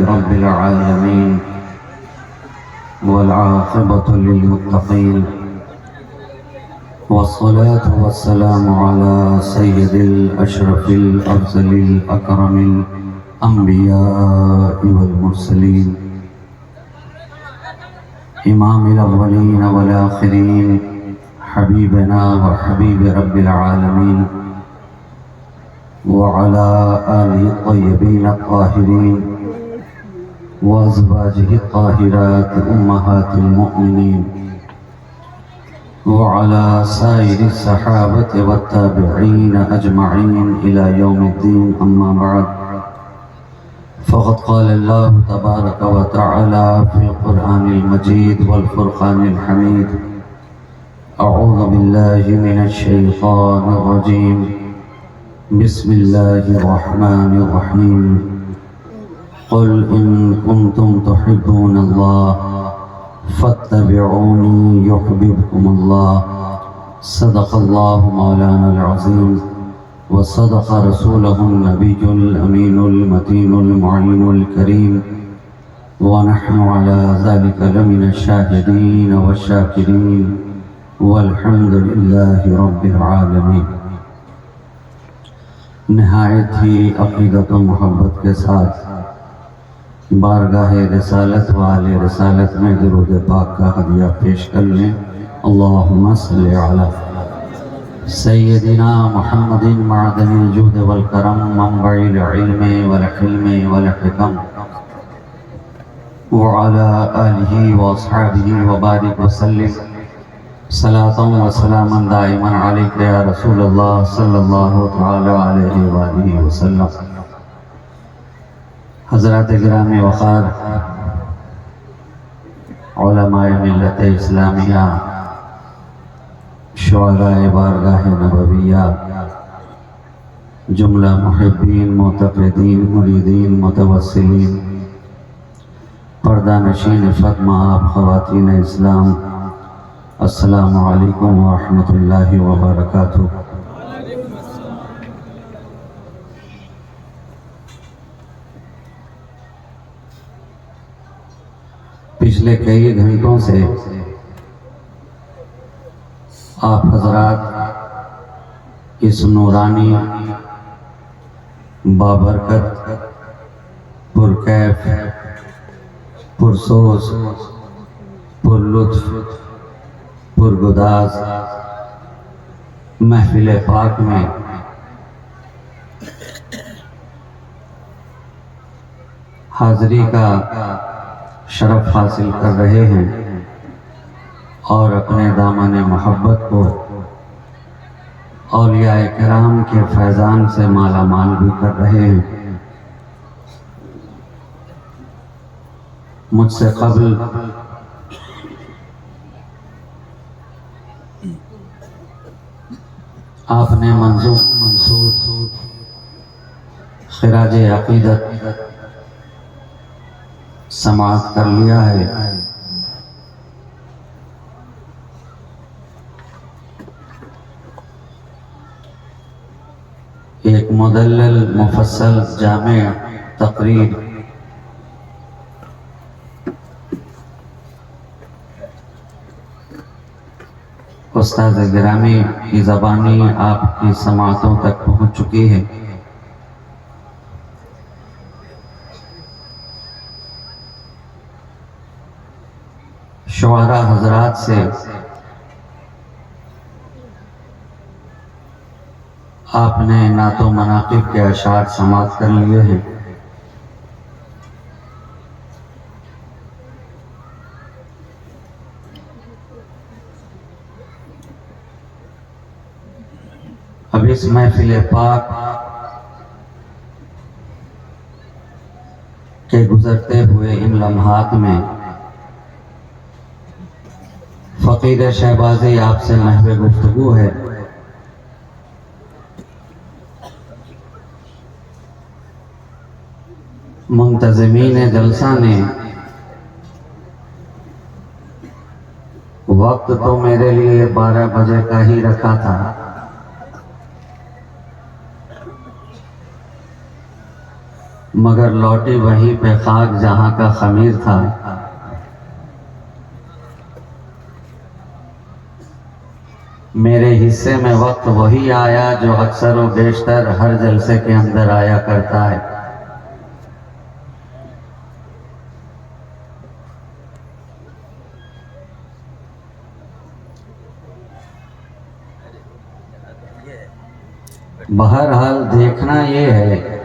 रब्बिल आलमीन वल आक़िबतु लिल मुत्तक़ीन वस्सलातु वस्सलामु अला सय्यिदिल अशरफिल अफ़ज़लिल अकरमिल अंबियाइ वल मुरसलीन इमामिल अव्वलीन वल आखिरीन हबीबना व हबीब रब्बिल आलमीन व अला आलिहि त्तय्यबीन अत्ताहिरीन व अज़वाजिहि त्ताहिरात उम्महातिल मुमिनीन व अला साइरि सहाबति व ताबिईन अजमईन इला यौमिद्दीन अम्मा बअद फ़क़द क़ाल अल्लाहु तबारक व तआला फ़िल क़ुरआनिल मजीद वल फ़ुरक़ानिल हमीद अऊज़ु बिल्लाहि मिनश शैतानिर रजीम बिस्मिल्लाहिर रहमानिर रहीम क़ुल इन कुन्तुम तुहिब्बूनल्लाह फत्तबिऊनी युहब्बिबकुमुल्लाह सदक़ल्लाहु मौलानाल अज़ीम व सदक़ रसूलुहुन नबियुल अमीनुल मतीनुल मुईनुल करीम व नहनु अला ज़ालिका लमिनश शाहिदीन व शाकिरीन वल्हम्दुलिल्लाहि रब्बिल आलमीन। निहायत ही अक़ीदत व मोहब्बत के साथ बारगाह रिसालत वाले रिसालत में दुरूद पाक का हदिया पेश कर लें। अल्लाहुम्मा सल्लि अला सय्यदिना मुहम्मदिन मअदनिल जूद वल करम मंबइल इल्म वल हिल्म वल हिकम व अला आलिहि व अस्हाबिहि व बारिक व सल्लिम सलातन व सलामन दाइमन अलैका या रसूलल्लाह सल्लल्लाहु तआला अलैहि व आलिहि वसल्लम। हज़रात गिरामी वक़ार उलमाए मिल्लत इस्लामिया शुअराए बारगाह नबविया जुमला मुहिब्बीन मुतक़िदीन मुरीदीन मुतवस्सिलीन पर्दा नशीन फ़ातिमा आप ख़वातीन इस्लाम अस्सलामु अलैकुम व रहमतुल्लाहि व बरकातुहू। पिछले कई घंटों से आप हजरात इस नूरानी बाबरकत पुरकैफ पुरसोस पुरलुत्फ पुरगुदाज महफिल पाक में हाज़री का शरफ हासिल कर रहे हैं और अपने दामन मोहब्बत को औलियाए किराम के फैज़ान से माला माल भी कर रहे हैं। मुझसे कबल आपने मंसूर खिराज अक़ीदत समाअत कर लिया है। एक मुदल्लल मुफस्सल जामे तकरीर उस्ताद गिरामी की ज़बानी आपकी समाअतों तक पहुँच चुकी है। शुअरा हजरात से आपने नातो मनाक़िब के अशार समाअत कर लिए हैं। अब इस महफिल पाक के गुजरते हुए इन लम्हात में फ़कीर शहबाज़ी आपसे महवे गुफ्तगू है। मुंतज़मीन जलसा ने वक्त तो मेरे लिए 12 बजे का ही रखा था, मगर लौटी वहीं पे खाक जहाँ का खमीर था। मेरे हिस्से में वक्त वही आया जो अक्सर व बेशतर हर जलसे के अंदर आया करता है। बहरहाल देखना ये है,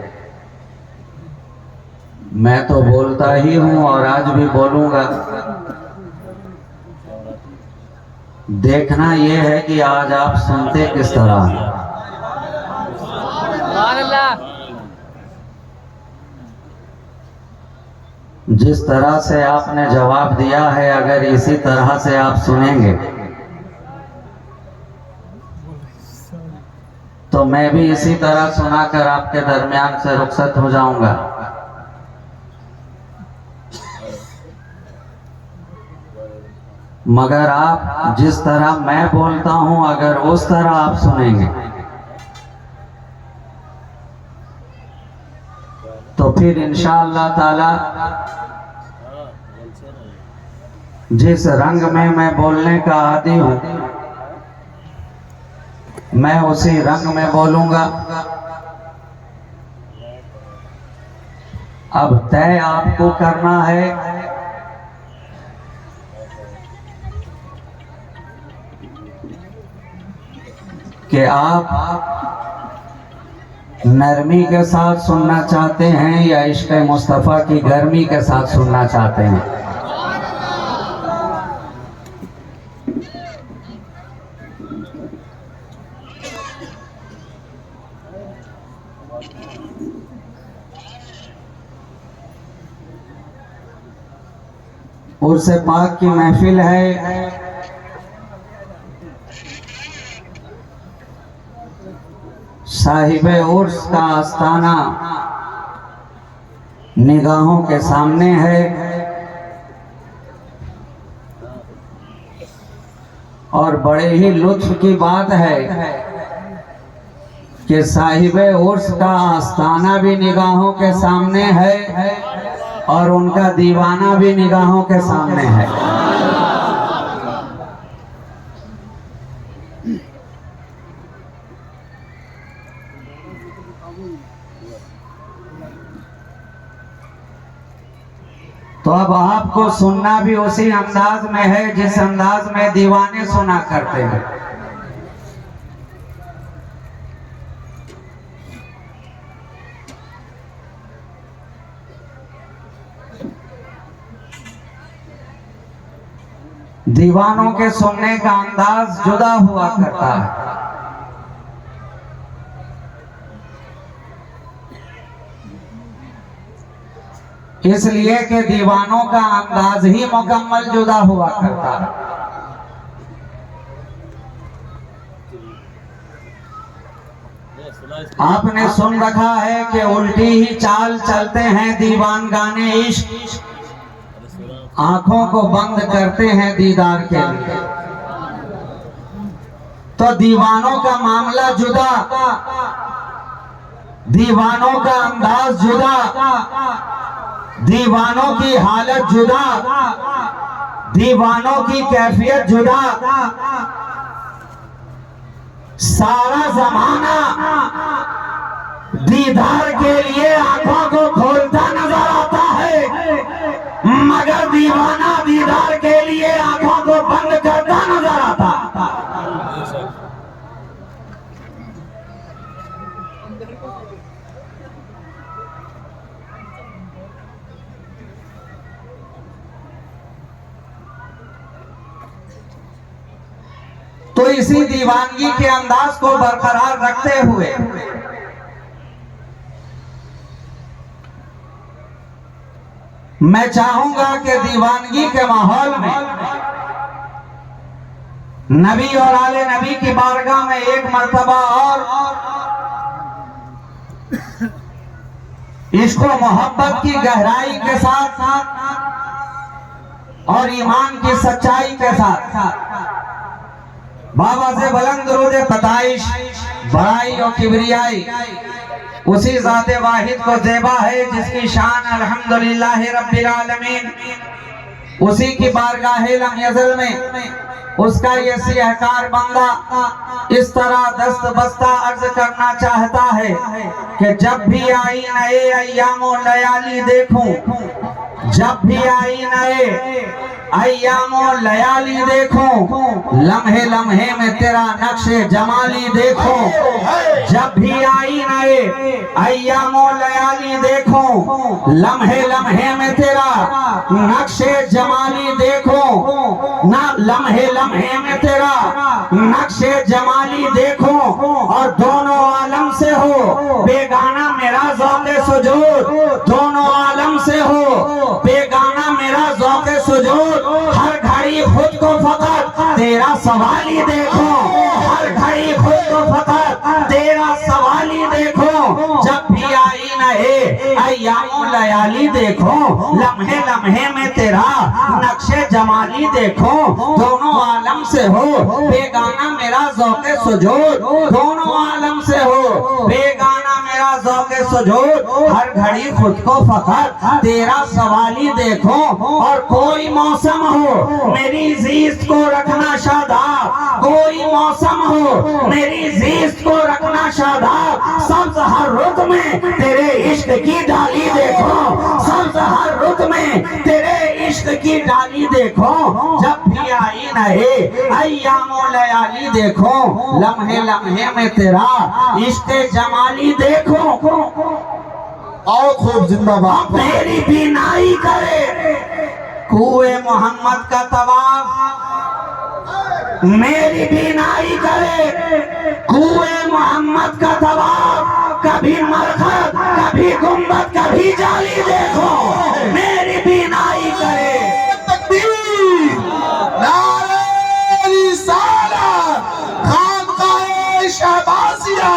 मैं तो बोलता ही हूँ और आज भी बोलूँगा। देखना ये है कि आज आप सुनते किस तरह। जिस तरह से आपने जवाब दिया है, अगर इसी तरह से आप सुनेंगे तो मैं भी इसी तरह सुनाकर आपके दरमियान से रुखसत हो जाऊंगा। मगर आप जिस तरह मैं बोलता हूं, अगर उस तरह आप सुनेंगे तो फिर इंशाअल्लाह ताला जिस रंग में मैं बोलने का आदी हूं, मैं उसी रंग में बोलूंगा। अब तय आपको करना है कि आप नरमी के साथ सुनना चाहते हैं या इश्क़ मुस्तफ़ा की गर्मी के साथ सुनना चाहते हैं। उर्स पाक की महफिल है, साहिबे उर्स का आस्ताना निगाहों के सामने है और बड़े ही लुत्फ की बात है कि साहिबे उर्स का आस्ताना भी निगाहों के सामने है और उनका दीवाना भी निगाहों के सामने है। तो अब आपको सुनना भी उसी अंदाज में है जिस अंदाज में दीवाने सुना करते हैं। दीवानों के सुनने का अंदाज जुदा हुआ करता है। इसलिए कि दीवानों का अंदाज ही मुकम्मल जुदा हुआ करता है। आपने सुन रखा है कि उल्टी ही चाल चलते हैं दीवान गाने इश्क, आंखों को बंद करते हैं दीदार के लिए। तो दीवानों का मामला जुदा, दीवानों का अंदाज जुदा, दीवानों की हालत जुदा, दीवानों की कैफियत जुदा। सारा जमाना दीदार के लिए आंखों को खोलता नजर आता है, मगर दीवाना दीदार के लिए आंखों को बंद करता नजर आता। तो इसी दीवानगी के अंदाज को बरकरार रखते हुए मैं चाहूंगा कि दीवानगी के माहौल में नबी और आले नबी की बारगाह में एक मर्तबा और इश्क और मोहब्बत की गहराई के साथ और ईमान की सच्चाई के साथ बाबा से बुलंद दरूद पताइश, बड़ाई और किबरियाई उसी ज़ाते वाहिद को ज़ेबा है जिसकी शान अल्हम्दुलिल्लाह रब्बिल आलमीन। उसी की बारगाह लम यज़ल में उसका ये सिहकार बंदा इस तरह दस्त बस्ता अर्ज करना चाहता है कि जब भी आई नए अय्यामो लयाली देखूं, जब भी आई नए अय्यामो लयाली देखूं, लम्हे लम्हे में तेरा नक्शे जमाली देखूं। जब भी आई नए अय्यामो लयाली देखूं, लम्हे लम्हे में तेरा नक्शे जमाली देखूं, ना लम्हे लम्हे में तेरा नक्शे जमाली देखूं। और दोनों आलम से हो बेगाना मेरा ज़ौक़े सुजूद, दोनों आलम से हो बेगाना मेरा ज़ौक़े सुजूद। हर घड़ी खुद को फकत तेरा सवाली देखो, हर घड़ी खुद को फकत तेरा सवाली देखो। जब भी आई नए अय्यामो लयाली देखो, लम्हे लम्हे में तेरा नक्शे जमाली देखो। दोनों आलम से हो बेगाना मेरा ज़ौक़े सुजूद, दोनों आलम से हो बेगाना मेरा ज़ौक़े सुजूद। हर घड़ी खुद को फकत तेरा सवाली देखो। और कोई मौसम हो मेरी ज़ीस्त को रखना शादाब, कोई मौसम हो मेरी ज़ीस्त को रखना शादाब। सब्ज़ हर रुत में तेरे इश्क की डाली देखो, सब्ज़ हर रुत में तेरे इश्क की डाली देखो। जब भी आई नए अय्यामो लयाली देखो, लम्हे लम्हे में तेरा इश्क जमाली देखो। आओ खूब जिंदाबाद। मेरी बीनाई करे कुए मोहम्मद का तवाफ, मेरी बीनाई करे कुए मोहम्मद का तवाफ। कभी मरकत कभी गुंबद कभी जाली देखो, मेरी बीनाई करे। तकबीर, नारे रिसालत, खानकाए शहबाजिया,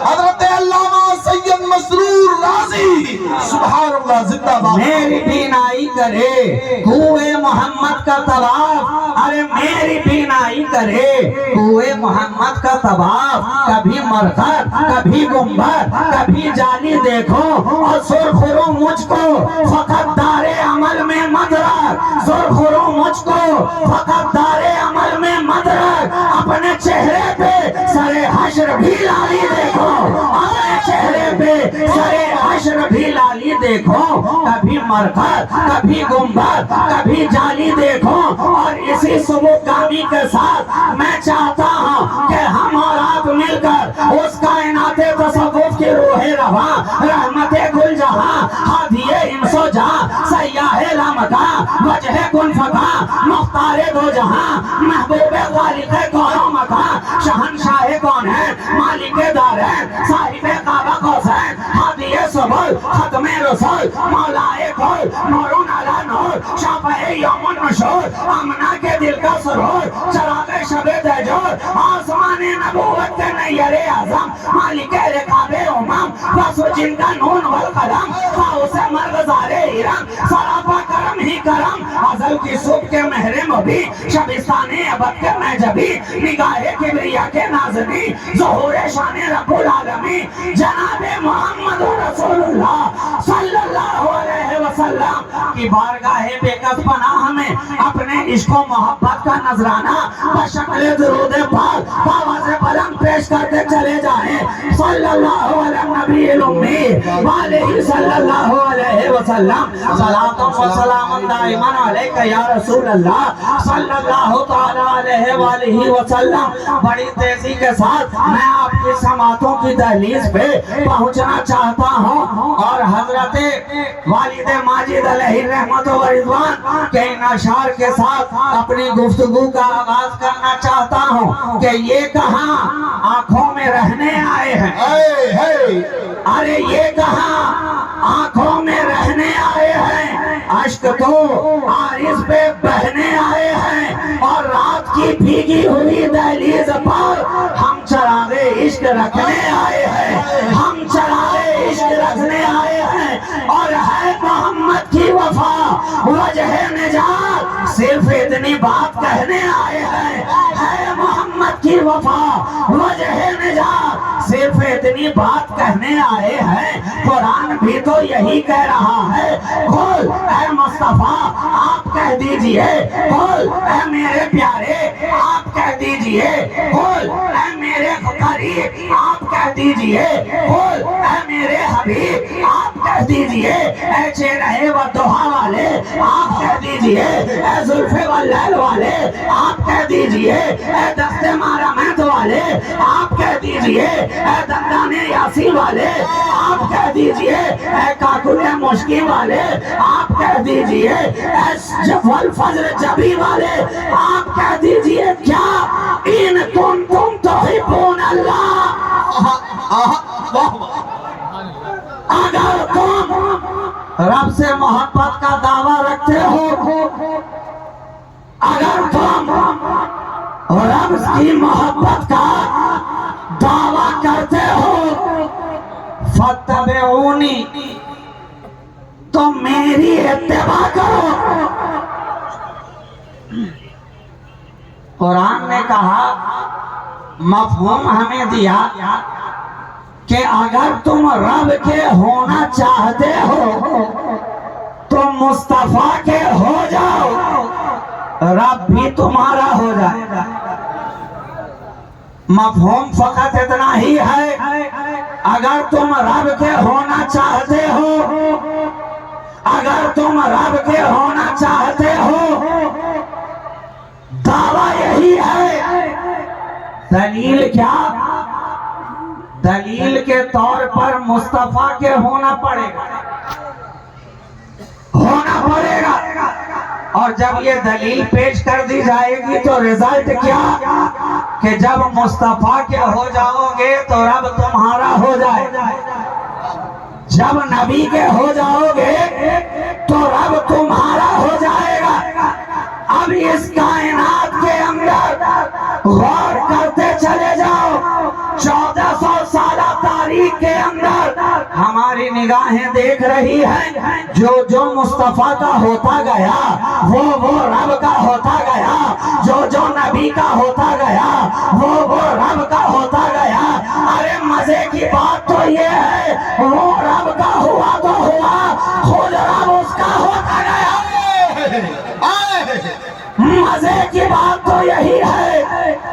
हज़रत अल्लामा सैयद मसरूर राज़ी, सुभान अल्लाह, जिंदाबाद। मेरी बीनाई करे कुए मोहम्मद का तवाफ, अरे मेरी बीनाई करे कुए मोहम्मद का तवाफ। कभी मरकत कभी गुंबद कभी जाली देखो। और सुरखुरो मुझको फकत दारे अमल में मत रख, सुरखुरो मुझको फकत दारे अमल में मत रख। अपने चेहरे पे सरे हश्र भी लाली देखो, अपने चेहरे पे सरे हश्र भी लाली देखो। कभी मरकत कभी गुंबद कभी जाली देखो। और इसी सुबुगामी के साथ मैं चाहता हूँ कि हम और आप मिलकर उस कायनाते तसव्वुफ की रूहे रवा, रहमते कुल जहां, हादिये इंसो जहां, सय्याहे लामका, वजहे कुन फका, मुख्तारे दो जहां, महबूबे खालिक़े कौनो मका, शहंशाहे कौन है मालिके दारैन, साहिबे काबा कौसैन, हादिये सुबुल, खत्मे रसूल, मौलाए कुल, नूरुन अला नूर, शाफ़ए यौमुन नशूर, आमना के दिल का सुरूर, चरागे शबे तहज्जुद, आसमाने नबूवत के नैयरे आज़म, मालिके रिकाबे उमम, बस जिनका नून वल कलम, खाउसे मर्ग़ज़ारे इरम, सरापा करम ही करम, अज़ल की सुब के महरे मुबी, शबिस्ताने अबद के महजबी, निगाहे किबरिया के नाज़नी, ज़ुहूरे शाने रब्बुल आलमी, जनाबे मुहम्मद रसूलुल्लाह सल्लल्लाहु अलैहि वसल्लम की बारगाहे बेकस पनाह में अपने इश्क़ व मोहब्बत का नजराना बशक्ल दुरूद पाक बाबा से बुलंद पेश करते चले जाएं। सल्लल्लाहु अलैहि नबील उम्मी व अलैहि सल्लल्लाहु अलैहि वसल्लम, सलातुन व सलामुन दाइमन अलैका या रसूल अल्लाह सल्लल्लाहु तआला अलैहि व आलिहि वसल्लम। बड़ी तेजी के साथ मैं आपकी समातों की दहलीज पे पहुंचना चाहता हूं और हजरते वालिद माजिद अलैहि रहमत व रिज़वान के नशार के साथ अपनी गुफ्तगू का आगाज करना चाहता हूं कि ये कहां आंखों में रहने आए हैं, अरे ये कहां आंखों में रहने आए हैं, अश्क तो आरिज़ पे बहने आए हैं। और रात की भीगी हुई दहलीज पर हम चरागे इश्क रखने आए हैं, हम चरागे इश्क रखने आए हैं। और है मोहम्मद की वफा वजह निजात, सिर्फ इतनी बात कहने आए हैं। है मोहम्मद मोहम्मद की वफा वजह निजात। सिर्फ इतनी बात कहने आए हैं, कुरान भी तो यही कह रहा है, कुल ऐ मुस्तफा आप कह दीजिए, कुल ऐ मेरे प्यारे आप कह दीजिए, कुल ऐ मेरे करीब आप कह दीजिए, कुल ऐ मेरे हबीब आप कह दीजिए, ऐ चेहरे व दुहा वाले आप कह दीजिए, ऐ जुल्फे व लैल वाले आप कह दीजिए, ऐ दस्ते मारा महत वाले आप कह दीजिए, ऐ दंदाने यासीन वाले आप कह दीजिए, ऐ काकुले मुश्किल वाले आप कह दीजिए, ऐ जफल फजर जबी वाले आप कह दीजिए, क्या इन कुंतुम तुहिब्बून अल्लाह, अगर तुम रब से मोहब्बत का दावा रखते हो, अगर तुम रब की मोहब्बत का दावा करते हो, फत्तबिऊनी तो मेरी इत्तिबा करो। कुरान ने कहा, मफहूम हमें दिया कि अगर तुम रब के होना चाहते हो तो मुस्तफा के हो जाओ, रब भी तुम्हारा हो जाएगा। मफहूम फकत इतना ही है, अगर तुम रब के होना चाहते हो, अगर तुम रब के होना चाहते हो, दावा यही है। दलील क्या? दलील के तौर पर मुस्तफा के होना पड़ेगा, होना पड़ेगा। और जब ये दलील पेश कर दी जाएगी तो रिजल्ट क्या कि जब मुस्तफा के हो जाओगे तो रब तुम्हारा हो जाएगा, जब नबी के हो जाओगे तो रब तुम्हारा हो जाएगा। अब इस कायनात के अंदर गौर करते चले जाओ, 1400 साल तारीख के अंदर हमारी निगाहें देख रही हैं, जो जो मुस्तफा का होता गया वो रब का होता गया, जो जो नबी का होता गया वो रब का होता गया। अरे मजे की बात तो ये है, वो रब का हुआ तो हुआ, खुद रब उसका होता गया। मजे की बात तो यही है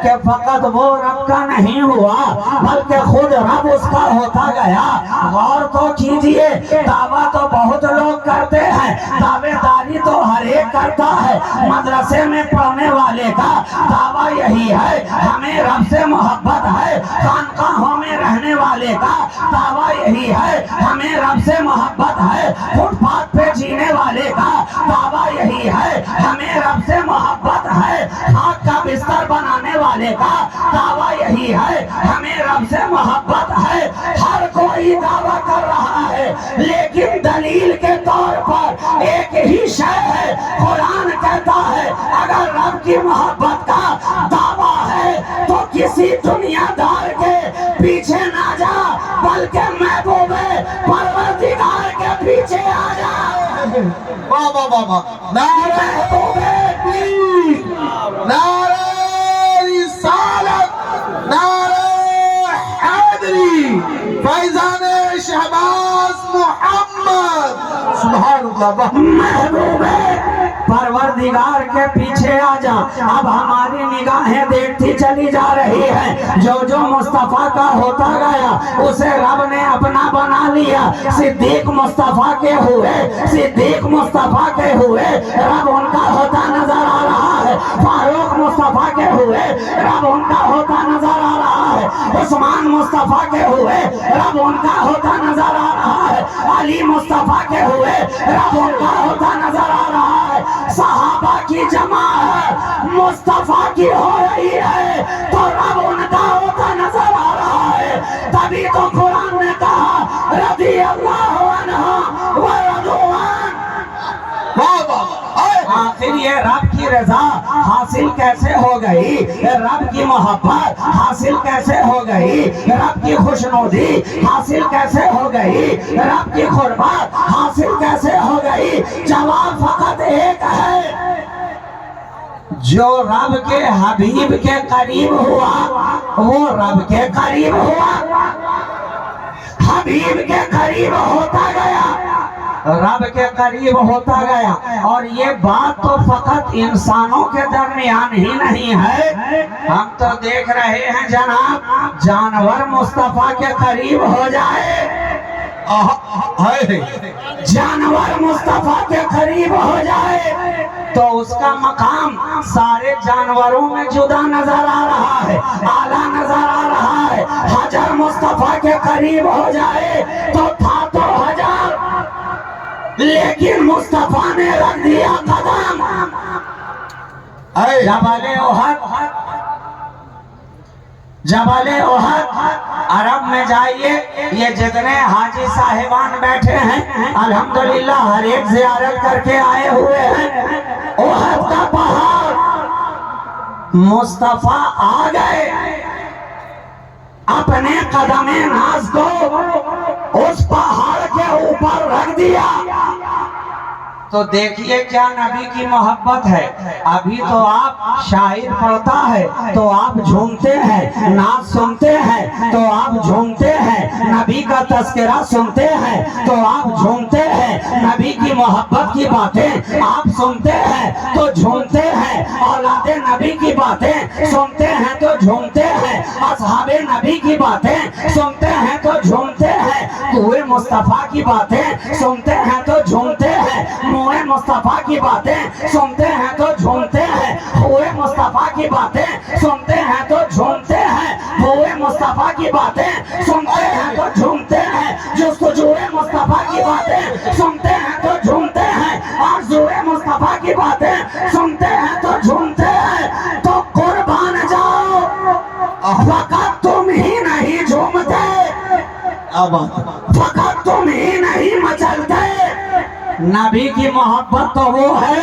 कि फकत वो रब का नहीं हुआ बल्कि खुद रब उसका होता गया। गौर तो कीजिए, दावा तो बहुत लोग करते हैं, दावेदारी तो हर एक करता है। मदरसे में पढ़ने वाले का दावा यही है, हमें रब से मोहब्बत है। खानकाहों में रहने वाले का दावा यही है, हमें रब से मोहब्बत है। फुटपाथ पे जीने वाले का दावा यही है, हमें रब से मोहब्बत है। आग का बिस्तर बनाने वाले का दावा यही है, हमें रब से मोहब्बत है। हर कोई दावा कर रहा है, लेकिन दलील के तौर पर एक ही शय है। कुरान कहता है अगर रब की मोहब्बत का दावा है तो किसी दुनियादार के पीछे ना जा, बल्कि महबूबे परवरदिगार के पीछे आ जा। वाह वाह वाह वाह, नारे तौहीद, नारे रिसालत, नारे हैदरी, फैज़ान शहबाज मोहम्मद, सुभान अल्लाह। महबूबे परवरदिगार के पीछे आ जा। अब हमारी निगाहें देखती चली जा रही है, जो जो मुस्तफा का होता गया उसे रब ने अपना बना लिया। सिद्दीक मुस्तफा के हुए, सिद्दीक मुस्तफा के हुए, रब उनका होता नजर आ रहा है। फारूक मुस्तफा के हुए, रब उनका होता नजर आ रहा है। उस्मान मुस्तफा के हुए, रब उनका होता नजर आ रहा है। अली मुस्तफा के हुए, रब उनका होता नजर आ रहा है। सहाबा की जमात मुस्तफा की हो रही है तो रब उनका होता नजर आ रहा है। तभी तो कुरान ने कहा रज़ी अल्लाहु अन्हु व रज़ू अन्हु। आखिर ये रब की रजा हासिल कैसे हो गई, रब की मोहब्बत हासिल कैसे हो गई, रब की खुशनुदी हासिल कैसे हो गई, रब की खुरबत हासिल कैसे हो गई? जवाब फकत एक है, जो रब के हबीब के करीब हुआ वो रब के करीब हुआ, हबीब के करीब होता गया, रब के करीब होता गया। और ये बात तो फकत इंसानों के दरमियान ही नहीं है, हम तो देख रहे हैं जनाब जानवर मुस्तफा के करीब हो जाए, जानवर मुस्तफा के करीब हो जाए तो उसका मकाम सारे जानवरों में जुदा नजर आ रहा है, आला नजर आ रहा है। हजर मुस्तफा के करीब हो जाए तो था तो हजार, लेकिन मुस्तफा ने रख दिया कदम। जबले ओहद, जबले ओहद अरब में जाइए, ये जितने हाजी साहिबान बैठे हैं अल्हम्दुलिल्लाह हर एक ज़ियारत करके आए हुए हैं। ओहद का पहाड़ मुस्तफा आ गए, अपने कदमे नाज को उस पहाड़ के ऊपर रख दिया। तो देखिए क्या नबी की मोहब्बत है। अभी तो आप शायर पढ़ता है तो आप झूमते हैं, नाच सुनते हैं तो आप झूमते हैं, नबी का तस्करा सुनते हैं तो आप झूमते हैं, नबी की मोहब्बत की बातें आप सुनते हैं तो झूमते हैं, औलादे नबी की बातें सुनते हैं तो झूमते हैं, असहाबे नबी की बातें सुनते हैं तो झूमते हैं, कुए मुस्तफा की बातें सुनते हैं तो झूमते हैं, मुए मुस्तफा की बातें सुनते हैं तो झूमते हैं, हुए मुस्तफा की बातें सुनते हैं तो झूमते हैं, हुए मुस्तफा की बातें सुनते हैं तो झूमते हैं, जुस्तजुए मुस्तफा की बातें सुनते हैं तो झूमते हैं, और जुए मुस्तफा की बातें सुनते हैं तो झूमते हैं। तो कुर्बान जाओ, फकत तुम ही नहीं झूमते, फकत तुम ही नहीं मचलते। नबी की मोहब्बत तो वो है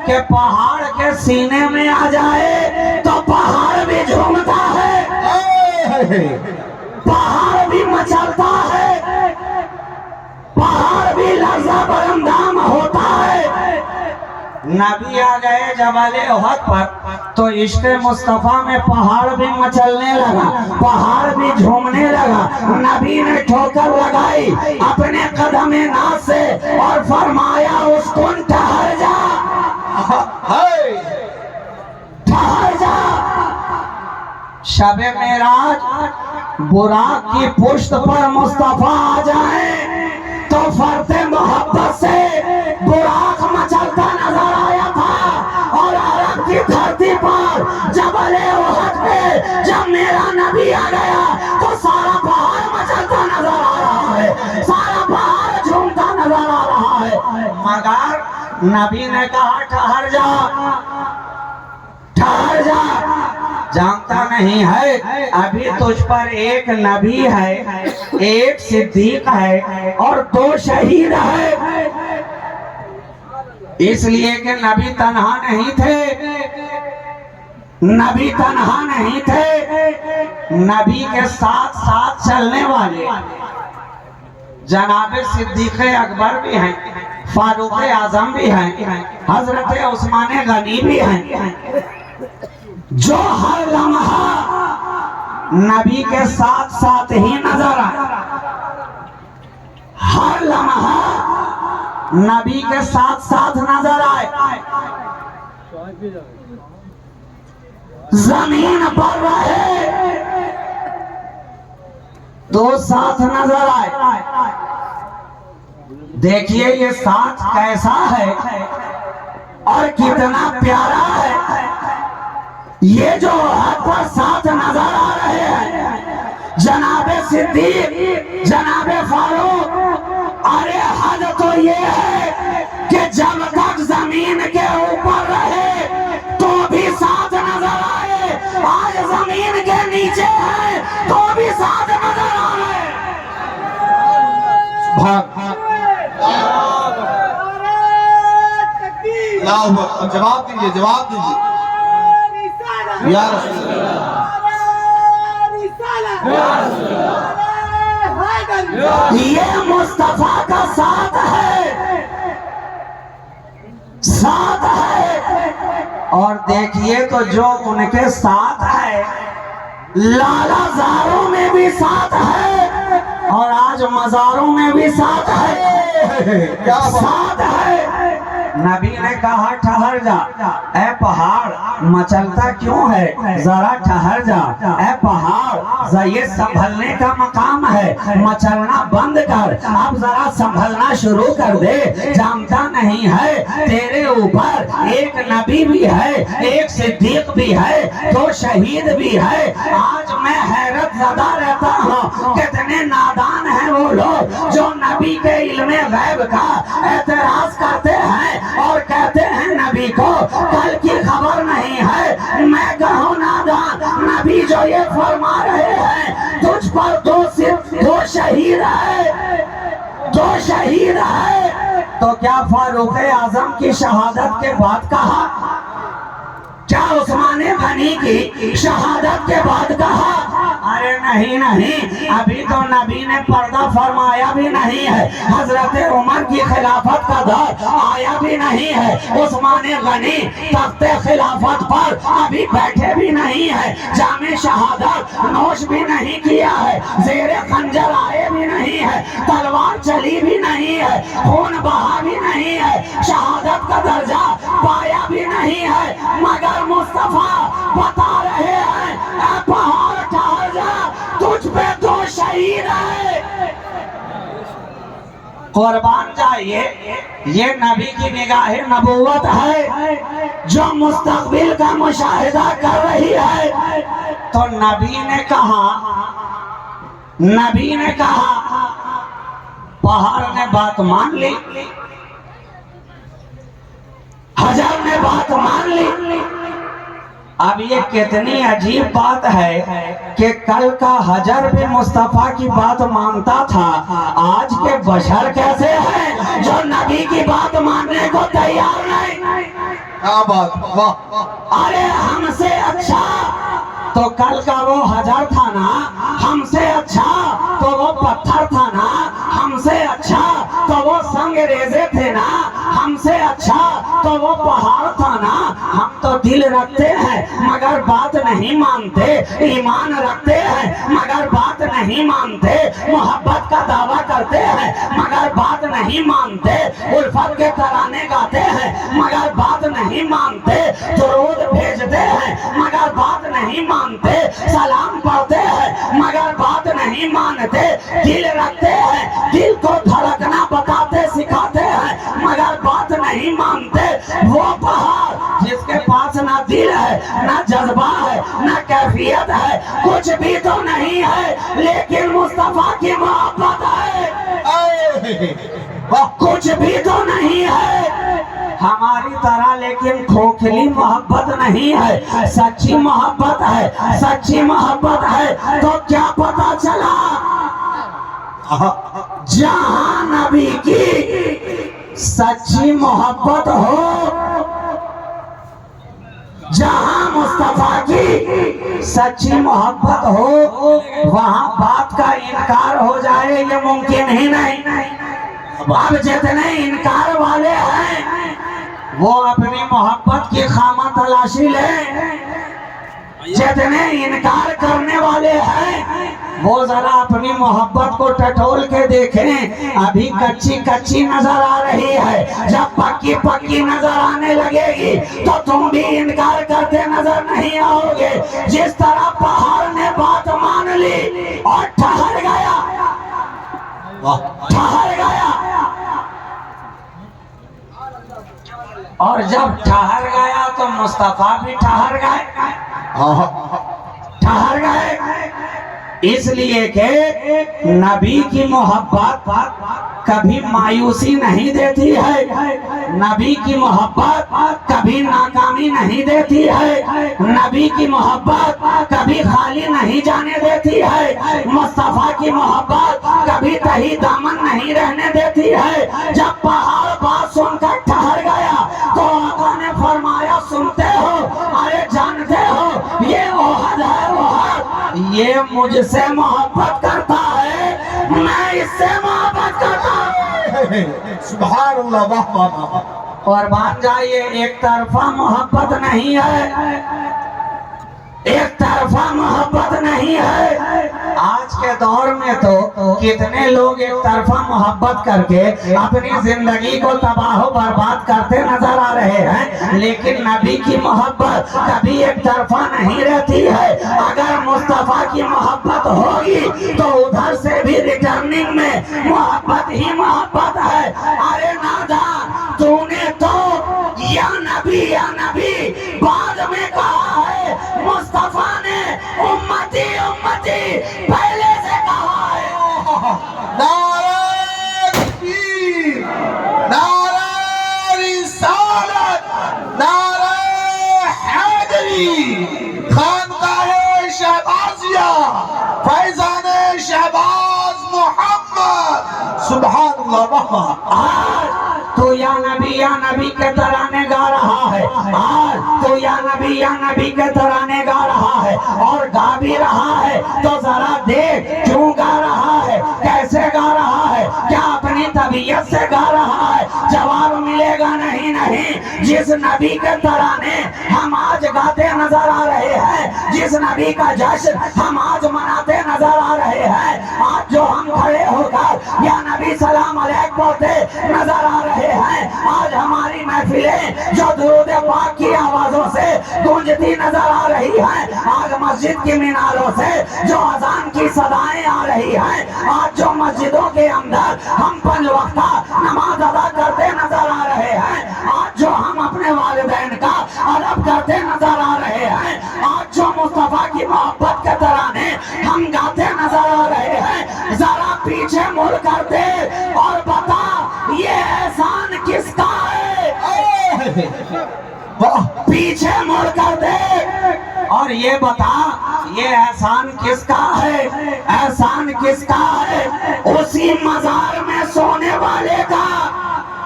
कि पहाड़ के सीने में आ जाए तो पहाड़ भी झूमता है, पहाड़ भी मचलता है, पहाड़ भी लर्ज़ा बरमदाम होता है। नबी आ गए जबले ओहद पर तो इश्क़ मुस्तफा में पहाड़ भी मचलने लगा, पहाड़ भी झूमने लगा। नबी ने ठोकर लगाई अपने कदमे नाज से और फरमाया उसको ठहर जा, ठहर जा। शबे मेराज बुराक की पुश्त पर मुस्तफा आ जाए तो फरते मोहब्बत से बुराक मचलता नजर आया था। और अरब की धरती पर जबले ओहद पे जब मेरा नबी आ गया तो सारा पहाड़ मचलता नजर आ रहा है, सारा पहाड़ झूमता नजर आ रहा है। मगर नबी ने कहा ठहर जा, ठहर जा, जानता नहीं है अभी तुझ पर एक नबी है, एक सिद्दीक है और 2 शहीद है। इसलिए कि नबी तन्हा नहीं थे, नबी तन्हा नहीं थे, नबी के साथ साथ चलने वाले जनाब सिद्दीक अकबर भी हैं, फारूक आजम भी हैं, हजरत उस्मान गनी भी हैं, जो हर लम्हा नबी के साथ साथ ही नजर आए, हर लम्हा नबी के साथ साथ नजर आए। जमीन पर रहे तो साथ नजर आए। देखिए ये साथ कैसा है और कितना प्यारा है। ये जो हाथ पर साथ नजर आ रहे हैं जनाबे सिद्दीक, जनाबे फारूक, अरे हद तो ये है कि जब तक जमीन के ऊपर रहे तो भी साथ नजर आए, आज जमीन के नीचे है तो भी साथ नजर आ रहे। जवाब दीजिए, जवाब दीजिए। या रसूल ये मुस्तफा का साथ है, साथ है। और देखिए तो जो उनके साथ है लालाजारों में भी साथ है और आज मजारों में भी साथ है। क्या साथ है। नबी ने कहा ठहर जा ए पहाड़, मचलता क्यों है, जरा ठहर जा ए पहाड़, ये संभलने का मकाम है, मचलना बंद कर, अब जरा संभलना शुरू कर दे। जानता नहीं है तेरे ऊपर एक नबी भी है, एक सिद्दीक भी है, तो शहीद भी है। आज मैं हैरत ज़दा रहता हूँ कितने नादान हैं वो लोग जो नबी के इल्मे गैब का एतराज करते हैं और कहते हैं नबी को कल की खबर नहीं है। मैं कहूँ नादान, नबी जो ये फरमा रहे हैं तुझ पर दो शहीद है, दो शहीद है, तो क्या फारूक आजम की शहादत के बाद कहा, क्या उस्मान गनी की शहादत के बाद कहा? अरे नहीं नहीं, अभी तो नबी ने पर्दा फरमाया भी नहीं है, हजरत उमर की खिलाफत का दौर आया भी नहीं है, उस्मान गनी तख्ते खिलाफत पर अभी बैठे भी नहीं है, जामे शहादत नोश भी नहीं किया है, जेरे खंजर आए भी नहीं है, तलवार चली भी नहीं है, खून बहा भी नहीं है, शहादत का दर्जा पाया भी नहीं है, मगर मुस्तफा बता रहे हैं पहाड़ ठहर जा, तुझ पे दो शहीद है। कुर्बान जाइए, ये नबी की निगाह नबूवत है जो मुस्तकबिल का मुशाहिदा कर रही है। तो नबी ने कहा पहाड़ ने बात मान ली, हजर ने बात मान ली। अब ये कितनी अजीब बात है कि कल का हजर भी मुस्तफा की बात मानता था, आज के बशर कैसे हैं जो नबी की बात मानने को तैयार नहीं। क्या बात, वाह। अरे हमसे अच्छा तो कल का वो हजर था ना, हमसे अच्छा तो वो पत्थर था ना, हमसे अच्छा तो वो संगरेजे थे ना, हमसे अच्छा तो वो पहाड़ था ना। हम तो दिल रखते हैं मगर बात नहीं मानते, ईमान रखते हैं मगर बात नहीं मानते, मोहब्बत का दावा करते हैं मगर बात नहीं मानते, उल्फत के तराने गाते हैं मगर बात नहीं मानते, दुरूद भेजते हैं मगर बात नहीं मानते, सलाम पढ़ते हैं मगर बात नहीं मानते, दिल रखते हैं, दिल को धड़कना बताते सिखाते हैं मगर बात नहीं मानते। वो पहाड़ जिसके पास ना दिल है, ना जज्बा है, ना कैफियत है, कुछ भी तो नहीं है, लेकिन मुस्तफा की मोहब्बत है, कुछ भी तो नहीं है हमारी तरह, लेकिन खोखली मोहब्बत नहीं है, सच्ची मोहब्बत है, सच्ची मोहब्बत है। तो क्या पता चला, जहां नबी की सच्ची मोहब्बत हो, जहां मुस्तफा की सच्ची मोहब्बत हो, वहां बात का इनकार हो जाए ये मुमकिन ही नहीं। अब जितने इनकार वाले हैं वो अपनी मोहब्बत की खामा तलाशी ले, जितने इनकार करने वाले हैं वो जरा अपनी मोहब्बत को टटोल के देखें, अभी कच्ची कच्ची नजर आ रही है, जब पक्की पक्की नजर आने लगेगी तो तुम भी इनकार करते नजर नहीं आओगे। जिस तरह पहाड़ ने बात मान ली और ठहर गया, ठहर गया, और जब ठहर गया तो मुस्तफा भी ठहर गए, ठहर गए, इसलिए कि नबी की मोहब्बत कभी मायूसी नहीं देती है, नबी की मोहब्बत कभी नाकामी नहीं देती है, नबी की मोहब्बत कभी खाली नहीं जाने देती है, मुस्तफा की मोहब्बत कभी तही दामन नहीं रहने देती है। जब पहाड़ बात सुनकर ठहर गया तो आका ने फरमाया, सुनते हो, अरे जानते हो ये ओहद है, ओहद ये मुझसे मोहब्बत करता है, मैं इससे मोहब्बत करता हूँ। सुभान अल्लाह, वाह वाह वाह। और मान जाइए एक तरफा मोहब्बत नहीं है, एक तरफा मोहब्बत नहीं है। आज के दौर में तो कितने लोग एक तरफा मोहब्बत करके अपनी जिंदगी को तबाह बर्बाद करते नजर आ रहे हैं, लेकिन नबी की मोहब्बत कभी एक तरफा नहीं रहती है। अगर मुस्तफा की मोहब्बत होगी तो उधर से भी रिटर्निंग में मोहब्बत ही मोहब्बत है। अरे नादा, तूने तो या नबी बाद में कहा है, मुस्तफा ने उम्मती उम्मती पहले से कहा है। नारे तकबीर, नारे रिसालत, नारे हैदरी, खानकाहे शहबाजिया, फैजाने शहबाज मोहम्मद, सुभान अल्लाह। तो या नबी के तराने गा रहा है, आज तो या नबी के तराने गा रहा है और गा भी रहा है। तो जरा देख क्यों गा रहा है, कैसे गा रहा है, क्या अपनी तबीयत से गा रहा है? जवाब मिलेगा नहीं। जिस नबी के तराने हम आज गाते नजर आ रहे हैं, जिस नबी का जश्न हम आज मनाते नजर आ रहे हैं, आज जो हम खड़े होकर या नबी सलाम अलैक बोलते नजर आ रहे हैं, आज हमारी महफिलें जो दुरूद पाक की आवाजों से गूंजती नजर आ रही हैं, आज मस्जिद की मीनारों से जो अजान की सदाएं आ रही हैं, आज जो मस्जिदों के अंदर हम 5 वक्ता नमाज अदा करते नजर आ रहे हैं, आज जो हम अपने वालिदैन का अदब करते नजर आ रहे हैं, आज जो मुस्तफा की मोहब्बत के तराने हम गाते नजर आ रहे हैं, जरा पीछे मुड़ कर दे और बता ये एहसान किसका है? पीछे मुड़ कर दे और ये बता ये एहसान किसका है? एहसान किसका है? उसी मजार में सोने वाले का।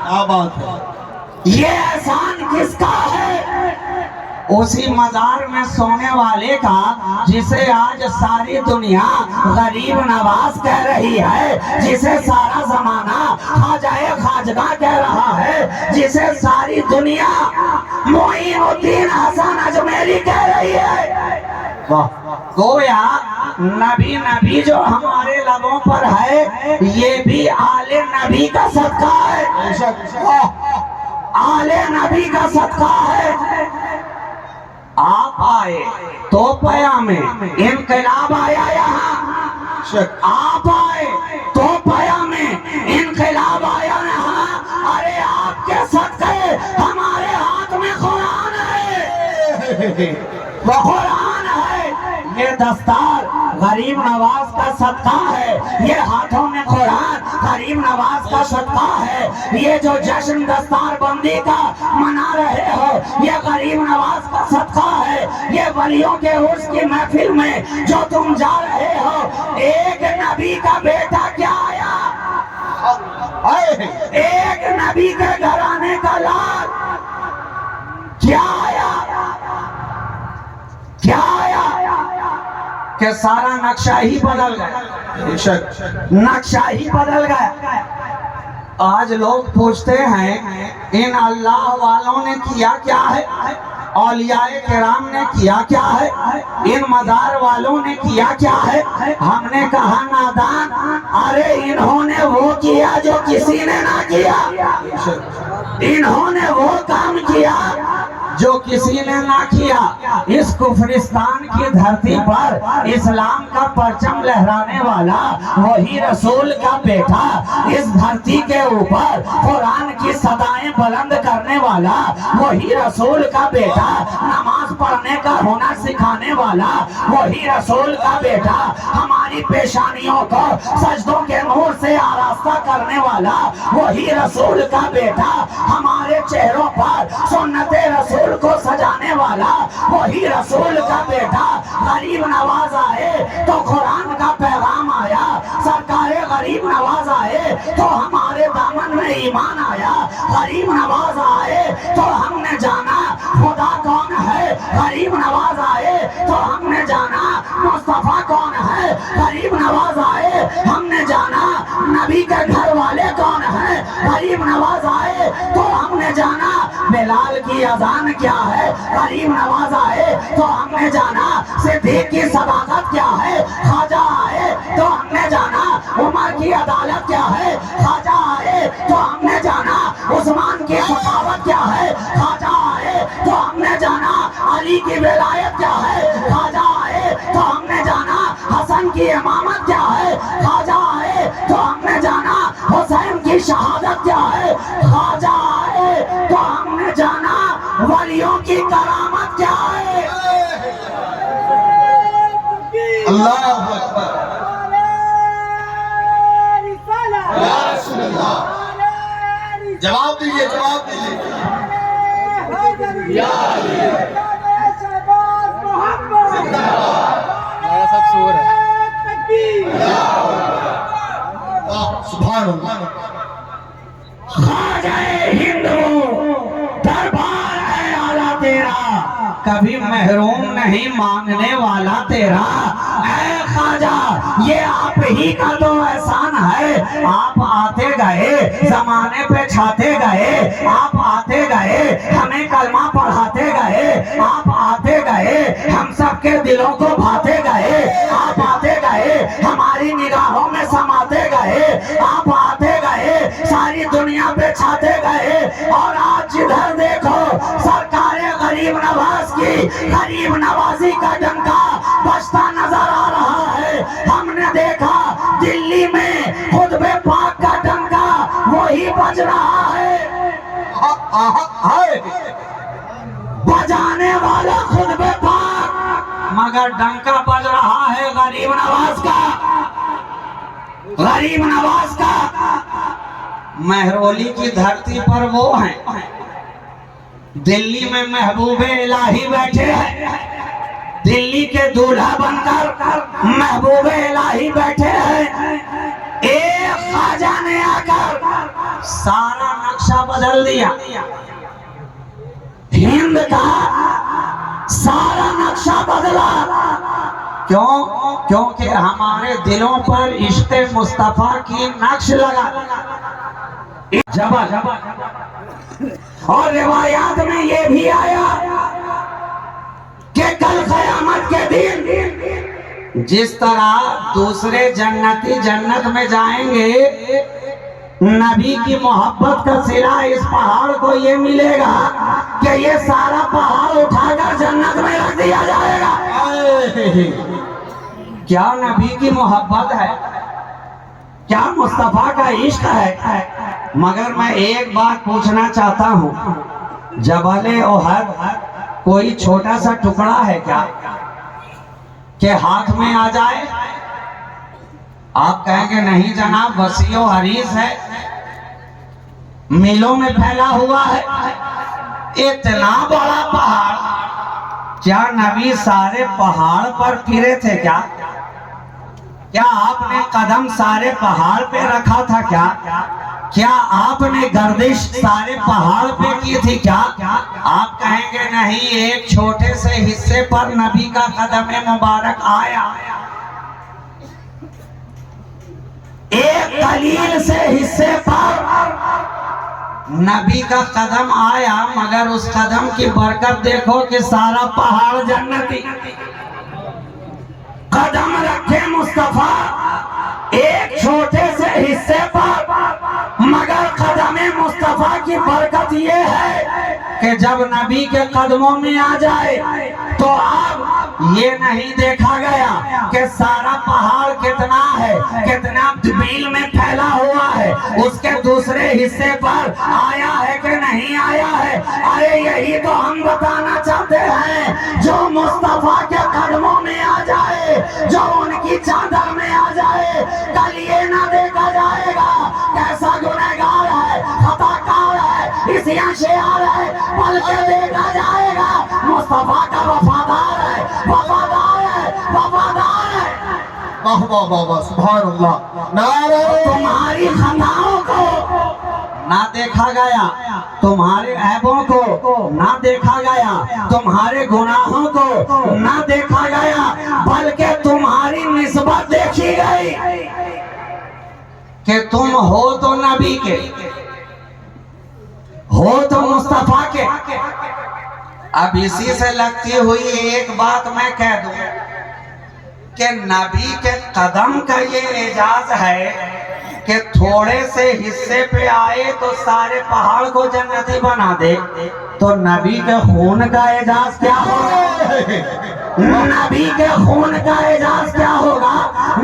क्या बात है? ये एहसान किसका है? उसी मजार में सोने वाले का, जिसे आज सारी दुनिया गरीब नवाज कह रही है, जिसे सारा जमाना खाजाए खाजगा कह रहा है, जिसे सारी दुनिया मोइनुद्दीन हसन अजमेरी कह रही है। गोया नबी जो हमारे लबों पर है, ये भी आले नबी का सदका है, आले नबी का सदका है। आप आए तो पयामे इनकलाब आया यहाँ, आप आए तो पयामे इनकलाब आया यहाँ। अरे आपके सदके हमारे हाथ में कुरान है, वो कुरान है। ये दस्तार गरीब नवाज का सदका है, ये हाथों में कुरान गरीब नवाज का सदका है। ये जो जश्न दस्तार बंदी का मना रहे हो, ये गरीब नवाज का सदका है। ये वलियों के उर्स की महफिल में जो तुम जा रहे हो, एक नबी का बेटा क्या आया, एक नबी के घराने का लाल क्या आया, क्या आया कि सारा नक्शा ही बदल गया, नक्शा ही बदल गया। आज लोग पूछते हैं इन अल्लाह वालों ने किया क्या है, औलियाए किराम ने किया क्या है, इन मजार वालों ने किया क्या है? हमने कहा नादान, अरे इन्होंने वो किया जो किसी ने ना किया, इन्होंने वो काम किया जो किसी ने ना किया। इस कुफरिस्तान की धरती पर इस्लाम का परचम लहराने वाला वही रसूल का बेटा, इस धरती के ऊपर कुरान की सदाएं बुलंद करने वाला वही रसूल का बेटा, नमाज पढ़ने का हुनर सिखाने वाला वही रसूल का बेटा, हमारी पेशानियों को सजदों के नूर से आरास्ता करने वाला वही रसूल का बेटा, हमारे चेहरों पर सुन्नते रसूल को सजाने वाला वही रसूल का बेटा। गरीब नवाज आए तो कुरान का पैगाम आया, सरकारे गरीब नवाज आए तो हमारे दामन में ईमान आया, गरीब नवाज आए तो हमने जाना खुदा कौन है, गरीब नवाज आए तो हमने जाना मुस्तफा कौन है, गरीब नवाज आए हमने जाना नबी के घर वाले कौन है, गरीब नवाज आए तो हमने जाना बेलाल की अजान क्या है, गरीब नवाज आए तो हमने जाना सिद्दीक की सदाकत क्या है, ख्वाजा आए तो हमने जाना उमर की अदालत क्या है, ख्वाजा आए तो हमने जाना उस्मान की सखावत क्या है, ख्वाजा आए तो हमने जाना अली की विलायत क्या है, ख्वाजा आए तो हमने जाना हसन की इमामत क्या है, ख्वाजा आए तो हमने जाना हुसैन की शहादत क्या है, ख्वाजा आए तो हमने जाना वलियों की करामत क्या है। अल्लाह अकबर। या रसूल अल्लाह। जवाब दीजिए, जवाब दीजिए। या सब शोर है। सुभान अल्लाह। ख्वाजाए हिंदू दरबार है आला तेरा, कभी महरूम नहीं मांगने वाला तेरा। ऐ ख्वाजा ये आप ही का तो एहसान है, आप आते गए जमाने पे छाते गए, आप आते गए हमें कलमा पढ़ाते गए, आप आते गए हम सबके दिलों को भाते गए, आप आते गए हमारी निगाहों में समाते गए, आप आते गए सारी दुनिया पे छाते गए। और आज जिधर देखो सरकार गरीब नवाज की गरीब नवाजी का डंका बजता नजर आ रहा है। हमने देखा दिल्ली में खुतबे पाक का डंका वही बज रहा है, बजाने वाला खुतबे पाक मगर डंका बज रहा है गरीब नवाज का, गरीब नवाज का। महरौली की धरती पर वो हैं, दिल्ली में महबूबे इलाही बैठे हैं, दिल्ली के दूल्हा बनकर महबूबे इलाही बैठे हैं। एक ख्वाजा ने आकर सारा नक्शा बदल दिया, हिंद का सारा नक्शा बदला। क्यों? क्योंकि हमारे दिलों पर इश्क़े मुस्तफा की नक्श लगा। और रिवायात में ये भी आया कि कल क़यामत के दिन जिस तरह दूसरे जन्नती जन्नत में जाएंगे, नबी की मोहब्बत का सिला इस पहाड़ को ये मिलेगा कि ये सारा पहाड़ उठाकर जन्नत में रख दिया जाएगा। क्या नबी की मोहब्बत है, क्या मुस्तफा का इश्क है। मगर मैं एक बात पूछना चाहता हूँ, जबले ओहद कोई छोटा सा टुकड़ा है क्या कि हाथ में आ जाए? आप कहेंगे नहीं जनाब, वसीओ हरीस है, मीलों में फैला हुआ है। इतना बड़ा पहाड़, क्या नबी सारे पहाड़ पर फिरे थे क्या? क्या आपने कदम सारे पहाड़ पे रखा था क्या? क्या आपने गर्दिश सारे पहाड़ पे की थी क्या? आप कहेंगे नहीं, एक छोटे से हिस्से पर नबी का कदम मुबारक आया, एक कलील से हिस्से पर नबी का कदम आया। मगर उस कदम की बरकत देखो कि सारा पहाड़ जन्नती। कदम रखे मुस्तफा एक छोटे से हिस्से पर, मगर कदम मुस्तफा की बरकत ये है कि जब नबी के कदमों में आ जाए तो अब ये नहीं देखा गया कि सारा पहाड़ कितना है, कितना मील में फैला हुआ है, उसके दूसरे हिस्से पर आया है कि नहीं आया है। अरे यही तो हम बताना चाहते हैं, जो मुस्तफा के कदमों में आ जाए, जो उनकी चादर में आ जाए, कल ये ना देखा जाएगा कैसा गुनहगार है, खताकार है, इसिया शेर है, बल्कि देखा जाएगा मुस्तफा का वफादार है, वफादार है, वफादार है। वाह वाह वाह वाह, सुभान अल्लाह। नारे तुम्हारी खताओं को ना देखा गया, तुम्हारे ऐबों को ना देखा गया, तुम्हारे गुनाहों को ना देखा गया, बल्कि तुम्हारी निस्बत देखी गई कि तुम हो तो नबी के, हो तो मुस्तफा के, अब इसी से लगती हुई एक बात मैं कह दूं कि नबी के कदम का ये एजाज है कि थोड़े से हिस्से पे आए तो सारे पहाड़ को जन्नती बना दे। तो नबी के खून का एजाज क्या होगा? नबी के खून का एजाज क्या होगा?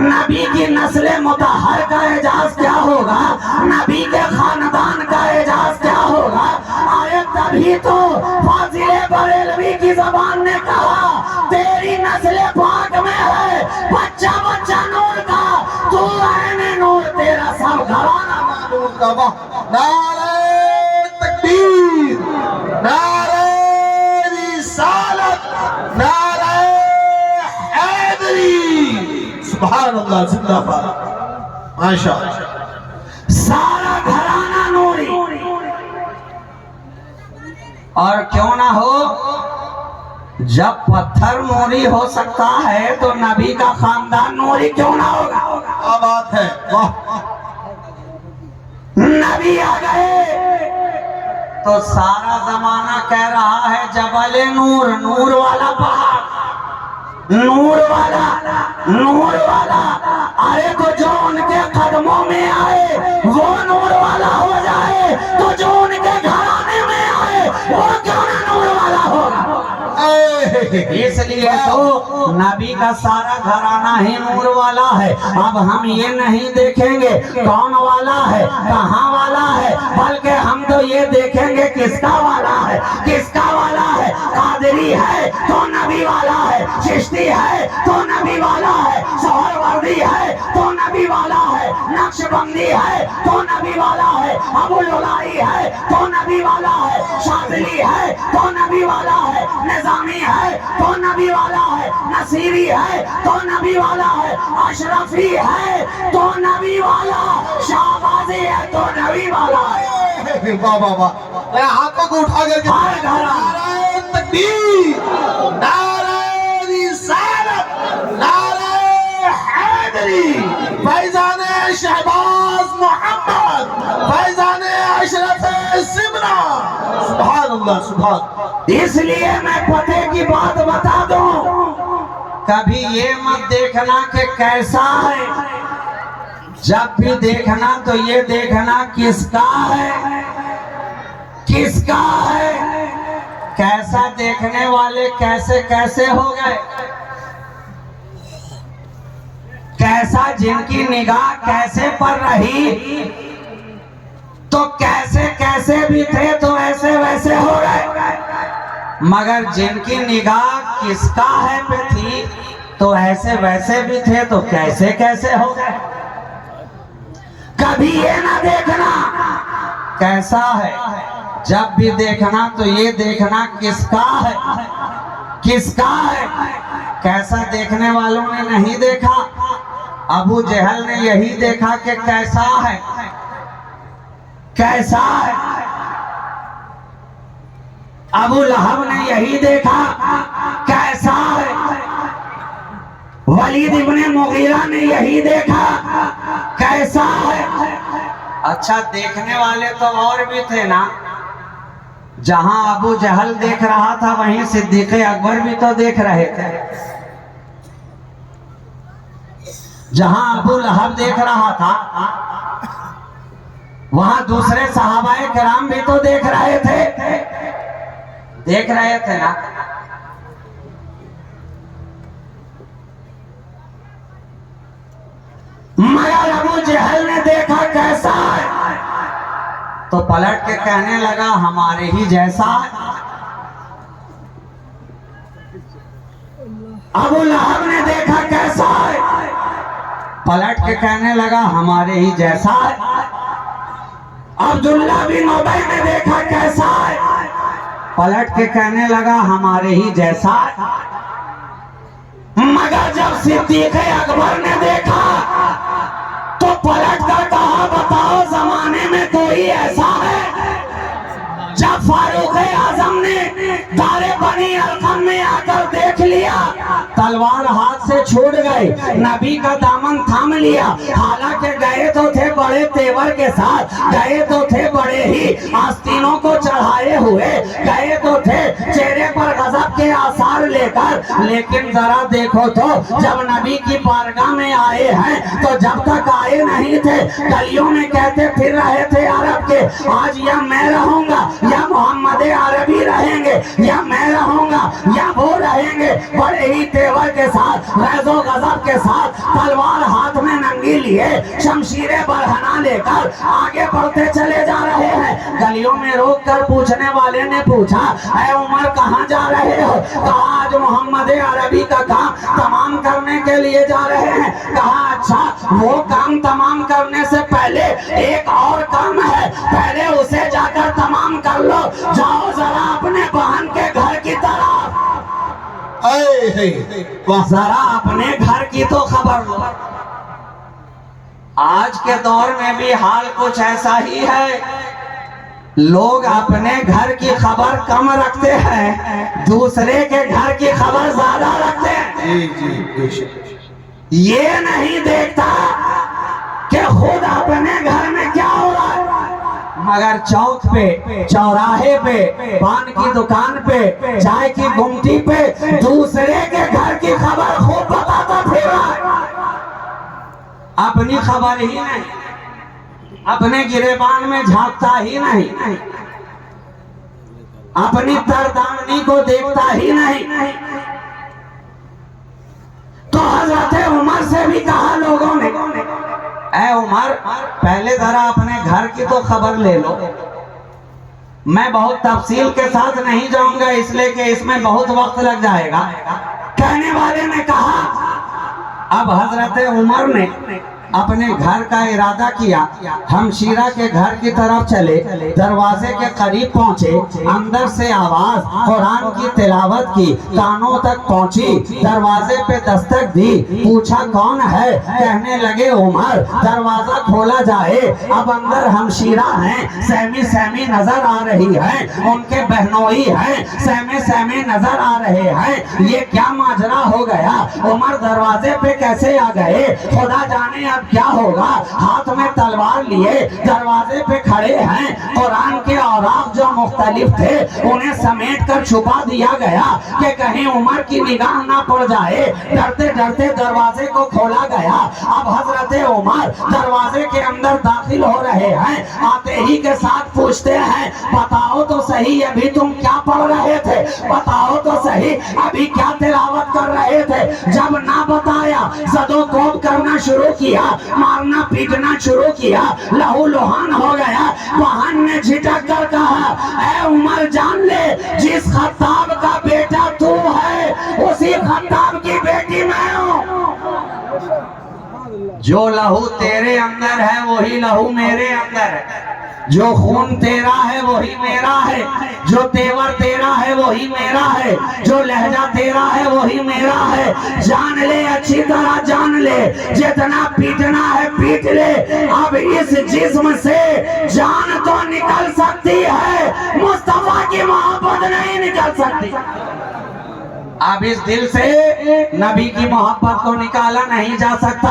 नबी की नस्ल मुतहर का एजाज क्या होगा? नबी के खानदान का एजाज क्या होगा? आए तभी तो फाजिले बरेलवी की जबान ने कहा तेरी नस्ल पाक में है, बच्चा बच्चा नूर का, तू ऐने नूर, तेरा सब घराना मालूम का वाह। नारे तकबीर, नारे रिसालत, नारे हैदरी, सुभान अल्लाह, जिंदाबाद, माशाअल्लाह। सारा घराना नूरी। और क्यों ना हो, जब पत्थर नूरी हो सकता है तो नबी का खानदान नूरी क्यों ना होगा? क्या बात है, वाह। नबी आ गए तो सारा जमाना कह रहा है जबल नूर, नूर वाला पहाड़, नूर वाला, नूर वाला। अरे तो जो उनके कदमों में आए वो नूर वाला हो जाए, तो जो उनके घराने में आए वो क्यों ना नूर वाला होगा? इसलिए तो नबी का सारा घराना ही नूर वाला है। अब हम ये नहीं देखेंगे कौन वाला है, कहाँ वाला है, बल्कि हम तो ये देखेंगे किसका वाला है, किसका वाला है। कादरी है तो नबी वाला है, चिश्ती है तो नबी वाला है, सोहरवर्दी है तो नबी वाला है, नक्शबंदी है तो नबी वाला है, अबुल उलाई है तो नबी वाला है, शाज़िली है तो नबी वाला है, निजामी है तो नबी वाला है, नसीरी है तो नबी वाला है, अशरफी है तो नबी वाला, शाहबाजी है तो नबी वाला है। वाह वाह वाह। मैं हाथों को उठा करके नारे तकबीर, नारे रिसालत, नारे हैदरी, फैजाने शहबाज मोहम्मद, फैजाने अशरफ सिमरा, सुभान अल्लाह, सुभान। इसलिए मैं पते की बात बता दूं, कभी ये मत देखना कि कैसा है, जब भी देखना तो ये देखना किसका है, किसका है। कैसा देखने वाले कैसे कैसे हो गए, कैसा जिनकी निगाह कैसे पर रही तो कैसे कैसे भी थे तो ऐसे वैसे हो गए, मगर जिनकी निगाह किसका है पे थी तो ऐसे वैसे भी थे तो कैसे कैसे हो गए। कभी ये ना देखना कैसा है, जब भी देखना तो ये देखना किसका है, किसका है। कैसा देखने वालों ने नहीं देखा, अबू जहल ने यही देखा कि कैसा है, कैसा है। अबू लहब ने यही देखा कैसा है, वलीद इब्ने मुगीरा ने यही देखा कैसा है। अच्छा, देखने वाले तो और भी थे ना, जहां अबू जहल देख रहा था वहीं सिद्दीक़ अकबर भी तो देख रहे थे, जहां अबू लहब देख रहा था वहां दूसरे सहाबाए किराम भी तो देख रहे थे ना। मगर अबू जहल ने देखा कैसा है तो पलट के कहने लगा हमारे ही जैसा है। अबू लहब ने देखा कैसा है, पलट के कहने लगा हमारे ही जैसा है। अब्दुल्ला बिन उबई ने देखा कैसा है, पलट के कहने लगा हमारे ही जैसा है। मगर जब सिद्दीक़ अकबर ने देखा तो पलट कर कहा बताओ जमाने में कोई ऐसा है। जब फारूक आजम ने दारे बनी अलकम में आकर देख लिया, तलवार हाथ से छूट गई, नबी का दामन थाम लिया। हालांकि गए तो थे बड़े तेवर के साथ, गए तो थे बड़े ही आस्तीनों को चढ़ाए हुए, गए तो थे चेहरे पर गजब के आसार लेकर, लेकिन जरा देखो तो जब नबी की बारगाह में आए हैं तो जब तक आए नहीं थे गलियों में कहते फिर रहे थे अरब के, आज या मैं रहूंगा या मोहम्मद अरबी रहेंगे, या मैं रहूंगा या वो रहेंगे। बड़े ही तेवर के साथ, गैज़ो गजब के साथ, तलवार हाथ में नंगी लिए, शमशीरें बरहना लेकर आगे बढ़ते चले जा रहे हैं। गलियों में रोक कर पूछने वाले ने पूछा, ऐ उमर कहाँ जा रहे हो? कहा आज मोहम्मद अरबी का काम तमाम करने के लिए जा रहे हैं। कहा अच्छा, वो काम तमाम करने से पहले एक और काम है, पहले उसे जाकर तमाम कर लो। जाओ जरा अपने बहन के घर की तरफ, जरा अपने घर की तो खबर लो। आज के दौर में भी हाल कुछ ऐसा ही है, लोग अपने घर की खबर कम रखते हैं, दूसरे के घर की खबर ज्यादा रखते हैं। ये नहीं देखता कि खुद अपने घर में क्या हो रहा है, मगर चौक पे, चौराहे पे, पान की दुकान पे, चाय की गुमटी पे दूसरे के घर की खबर खूब बताता फिर रहा है। अपनी खबर ही नहीं, अपने गिरेबान में झांकता ही नहीं, अपनी तरदामनी को देखता ही नहीं। तो हजरत उमर से भी कहा लोगों ने, ऐ उमर पहले जरा अपने घर की तो खबर ले लो। मैं बहुत तफसील के साथ नहीं जाऊंगा इसलिए कि इसमें बहुत वक्त लग जाएगा। कहने वाले ने कहा, अब हजरत उमर ने अपने घर का इरादा किया, हम शीरा के घर की तरफ चले, दरवाजे के करीब पहुंचे, अंदर से आवाज कुरान की तिलावत की कानों तक पहुंची, दरवाजे पे दस्तक दी, पूछा कौन है? कहने लगे उमर। दरवाजा खोला जाए, अब अंदर हम शीरा हैं, सहमी सहमी नजर आ रही है, उनके बहनोई हैं, सहमे सहमे नजर आ रहे हैं। ये क्या माजरा हो गया? उमर दरवाजे पे कैसे आ गए? खुदा जाने अब क्या होगा। हाथ में तलवार लिए दरवाजे पे खड़े हैं, कुरान के औराक जो मुख्तलिफ थे उन्हें समेट कर छुपा दिया गया कि कहीं उमर की निगाह ना पड़ जाए। डरते डरते दरवाजे को खोला गया। अब हजरत उमर दरवाजे के अंदर दाखिल हो रहे हैं, आते ही के साथ पूछते हैं, बताओ तो सही अभी तुम क्या पढ़ रहे थे, बताओ तो सही अभी क्या तिलावत कर रहे थे। जब ना बताया सदोकोप करना शुरू किया, मारना पीटना शुरू किया, लहू लुहान हो गया। बहन ने झिटक कर कहा, ऐ उमर जान ले, जिस खत्ताब का बेटा तू है उसी खत्ताब की बेटी मैं हूँ। जो लहू तेरे अंदर है वही लहू मेरे अंदर है, जो खून तेरा है वही मेरा है, जो तेवर तेरा है वही मेरा है, जो लहजा तेरा है वही मेरा है। जान ले, अच्छी तरह जान ले, जितना पीटना है पीट ले। अब इस जिस्म से जान तो निकल सकती है, मुस्तफा की मोहब्बत नहीं निकल सकती। अब इस दिल से नबी की मोहब्बत को निकाला नहीं जा सकता।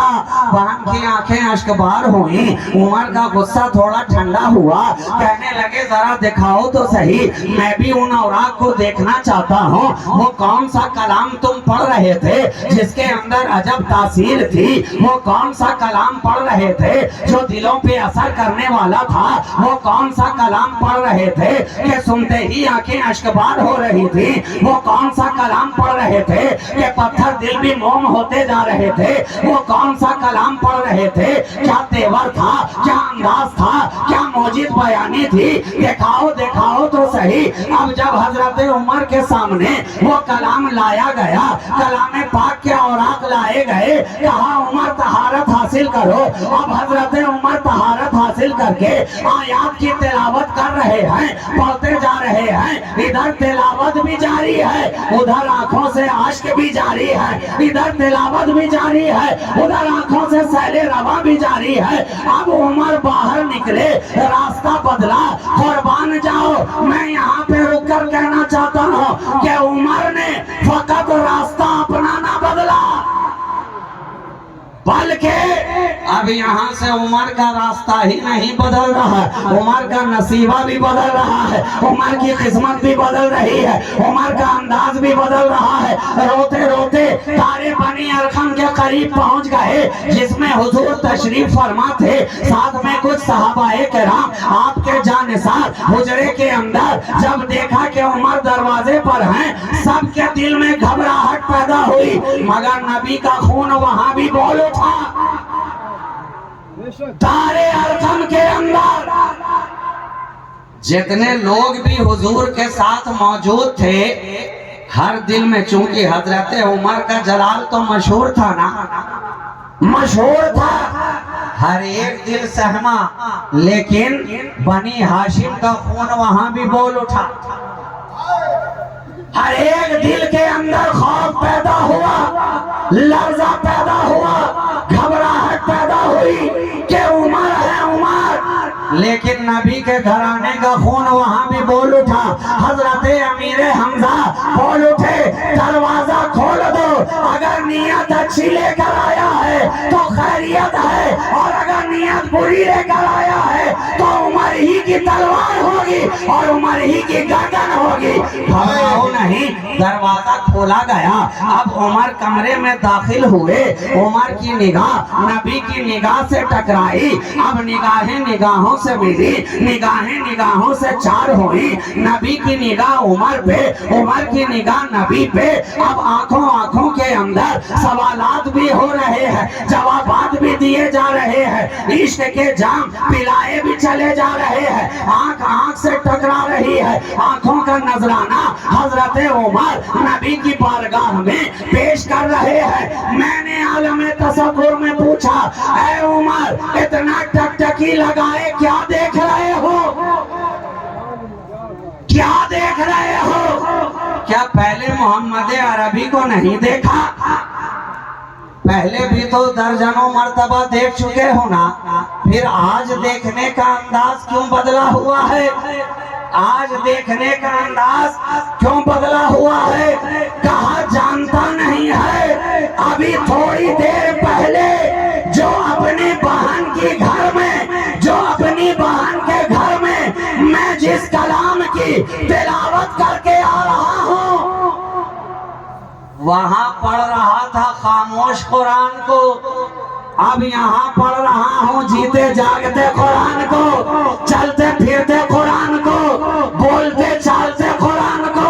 बहन की आंखें अश्कबार हुई, उमर का गुस्सा थोड़ा ठंडा हुआ, कहने लगे जरा दिखाओ तो सही, मैं भी उन औराक को देखना चाहता हूँ। वो कौन सा कलाम तुम पढ़ रहे थे जिसके अंदर अजब तासीर थी? वो कौन सा कलाम पढ़ रहे थे जो दिलों पे असर करने वाला था? वो कौन सा कलाम पढ़ रहे थे कि सुनते ही आंखें अश्कबार हो रही थी? वो कौन सा कलाम पढ़ रहे थे कि पत्थर दिल भी मोम होते जा रहे थे? वो कौन सा कलाम पढ़ रहे थे? क्या तेवर था, क्या अंदाज था, क्या मौजिद बयानी थी? दिखाओ दिखाओ तो सही। अब जब हजरत उमर के सामने वो कलाम लाया गया, कलाम पाक के औराक लाए गए, कहा उमर तहारत हासिल करो। अब हजरत उमर तहारत हासिल करके आयात की तिलावत कर रहे हैं, पढ़ते जा रहे हैं। इधर तिलावत भी जारी है, उधर आंखों से आश्क भी जारी है, इधर तिलावत भी जारी है, उधर आंखों से सैले रवा भी जारी है। अब उमर बाहर निकले, रास्ता बदला, कुर्बान जाओ मैं यहाँ पे रुक कर कहना चाहता हूँ कि उमर ने फकत रास्ता अपना ना बदला, बल्कि अब यहाँ से उमर का रास्ता ही नहीं बदल रहा है, उमर का नसीबा भी बदल रहा है, उमर की किस्मत भी बदल रही है, उमर का अंदाज भी बदल रहा है। रोते रोते तारे बनी अरकम के करीब पहुंच गए जिसमें हुजूर तशरीफ फरमा थे, साथ में कुछ सहाबाए किराम आपके जानिसार हुजरे के अंदर। जब देखा कि उमर दरवाजे पर हैं, सबके दिल में घबराहट पैदा हुई, मगर नबी का खून वहां भी बोल उठा। तारे अरकम के अंदर जितने लोग भी हुजूर के साथ मौजूद थे, हर दिल में, चूंकि हजरत उमर का जलाल तो मशहूर था ना, मशहूर था, हर एक दिल सहमा, लेकिन बनी हाशिम का खून वहां भी बोल उठा। हर एक दिल के अंदर खौफ पैदा हुआ, लर्जा पैदा हुआ, घबराहट पैदा हुई कि उमर है उमर। लेकिन नबी के घराने का खून वहां भी बोल उठा। हजरत अमीर हमजा बोल उठे, दरवाजा खोल दो, अगर नियत अच्छी लेकर आया है तो खैरियत है, और अगर नियत बुरी लेकर आया है तो उमर ही की तलवार होगी और उमर ही की गर्दन होगी। घबराओ नहीं, दरवाजा खोला गया। अब उमर कमरे में दाखिल हुए, उमर की निगाह नबी की निगाह से टकराई। अब निगाहें निगाहों से मिली, निगाहें निगाहों से चार हुई। नबी की निगाह उमर पे, उमर की निगाह नबी पे। अब आंखों आंखों के अंदर सवालात भी हो रहे हैं, जवाबात भी दिए जा रहे हैं, इश्क के जाम पिलाए भी चले जा रहे हैं। आंख आंख से टकरा रही है, आंखों का नजराना हजरत उमर नबी की बारगाह में पेश कर रहे हैं। मैंने आलम तसव्वुर में पूछा, ऐ उमर, इतना टकटकी लगाए क्या देख रहे हो, क्या देख रहे हो? क्या पहले मोहम्मद अरबी को नहीं देखा? पहले भी तो दर्जनों मर्तबा देख चुके हो ना, फिर आज देखने का अंदाज क्यों बदला हुआ है? आज देखने का अंदाज क्यों बदला हुआ है? कहा जानता नहीं है, अभी थोड़ी देर पहले जो अपनी बहन की घर में, जो अपनी बहन के घर में मैं जिस कलाम की तिलावत करके आ रहा हूँ, वहां पढ़ रहा था खामोश कुरान को, अब यहाँ पढ़ रहा हूँ जीते जागते कुरान को, चलते फिरते कुरान को, बोलते चालते कुरान को।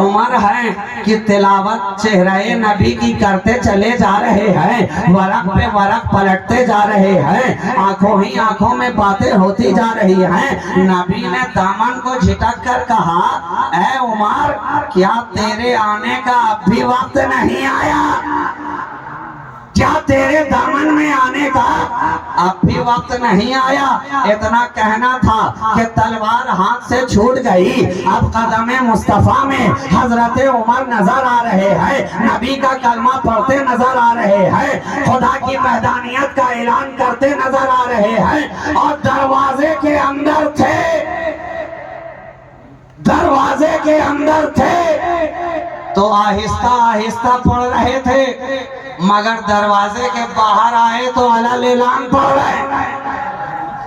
उमर है कि तिलावत चेहरे नबी की करते चले जा रहे हैं, वरक पे वरक पलटते जा रहे हैं, आंखों ही आंखों में बातें होती जा रही हैं। नबी ने दामन को झिटक कर कहा, ऐ उमर, क्या तेरे आने का अब भी वक्त नहीं आया? क्या तेरे दामन में आने का अब भी वक्त नहीं आया? इतना कहना था कि तलवार हाथ से छूट गई। अब कदम मुस्तफा में हजरत उमर नजर आ रहे हैं, नबी का कलमा पढ़ते नजर आ रहे हैं, खुदा की मैदानियत का ऐलान करते नजर आ रहे हैं, और दरवाजे के अंदर थे, दरवाजे के अंदर थे तो आहिस्ता आहिस्ता पढ़ रहे थे, मगर दरवाजे के बाहर आए तो अलल ऐलान पढ़ रहे,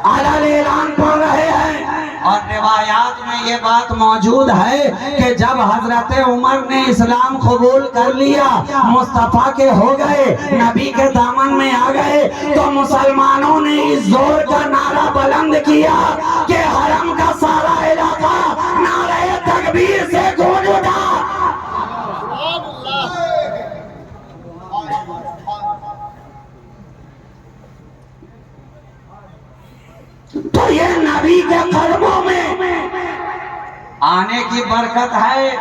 अलल ऐलान पढ़ रहे हैं। और रिवायात में ये बात मौजूद है कि जब हजरत उमर ने इस्लाम कबूल कर लिया, मुस्तफा के हो गए, नबी के दामन में आ गए, तो मुसलमानों ने इस जोर का नारा बुलंद किया कि हरम का सारा इलाका नारे तकबीर से गूंज उठा। तो ये नबी के कदमों में आने की बरकत है।